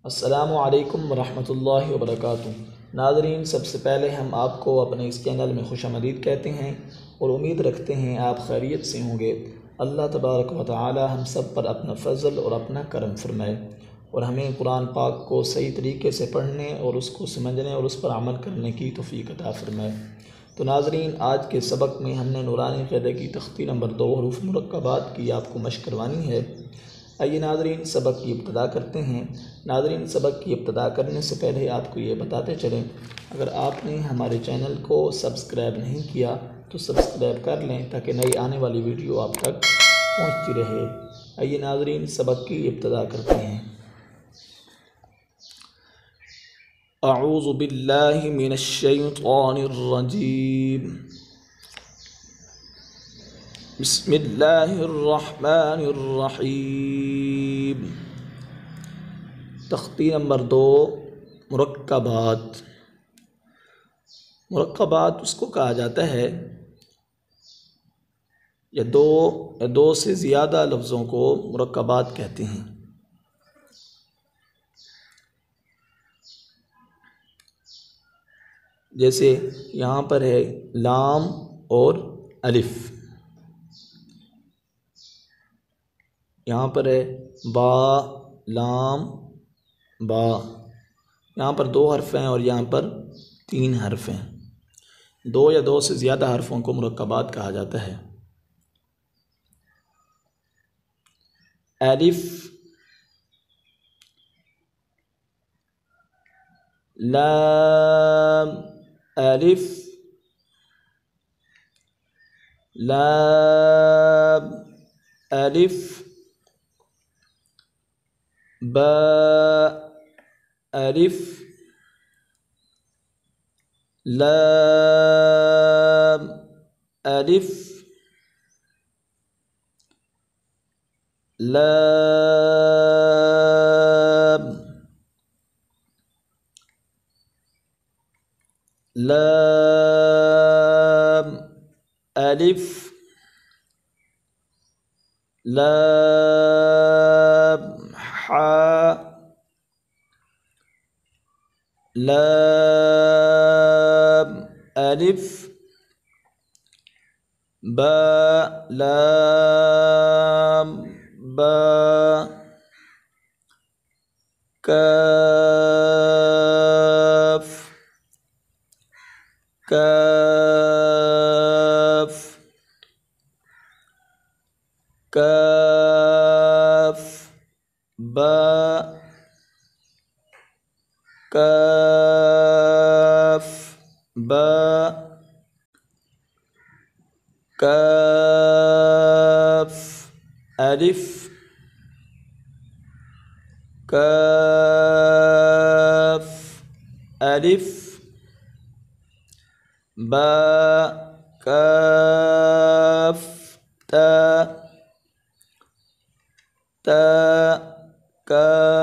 السلام علیکم ورحمۃ اللہ وبرکاتہ۔ ناظرین، سب سے پہلے ہم آپ کو اپنے اس چینل میں خوش آمدید کہتے ہیں اور امید رکھتے ہیں آپ خیریت سے ہوں گے۔ اللہ تبارک و تعالی ہم سب پر اپنا فضل اور اپنا کرم فرمائے اور ہمیں قرآن پاک کو صحیح طریقے سے پڑھنے اور اس کو سمجھنے اور اس پر عمل کرنے کی توفیق عطا فرمائے۔ تو ناظرین، آج کے سبق میں ہم نے نورانی قاعدے کی تختی نمبر 2 حروف مرکبات کی آپ کو مشق کروانی ہے۔ آئیے ناظرین، سبق کی ابتدا کرتے ہیں۔ ناظرین، سبق کی ابتدا کرنے سے پہلے آپ کو یہ بتاتے چلیں، اگر آپ نے ہمارے چینل کو سبسکرائب نہیں کیا تو سبسکرائب کر لیں تاکہ نئی آنے والی ویڈیو آپ تک پہنچتی رہے۔ آئیے ناظرین، سبق کی ابتدا کرتے ہیں۔ اعوذ باللہ من الشیطان الرجیم، بسم اللہ الرحمن الرحیم۔ تختی نمبر 2، مرکبات۔ مرکبات اس کو کہا جاتا ہے یا دو سے زیادہ لفظوں کو مرکبات کہتے ہیں۔ جیسے یہاں پر ہے لام اور الف، یہاں پر ہے با لام با، یہاں پر 2 حرف ہیں اور یہاں پر 3 حرف ہیں۔ 2 یا 2 سے زیادہ حرفوں کو مرکبات کہا جاتا ہے۔ الف، لام، الف لام، الف با، الف لام، الف لام، لام، الف لام، حا، لام، الف با، لام با، کاف، کاف، کاف با، کاف با، کاف الف، کاف الف با، کاف تا، تا کاف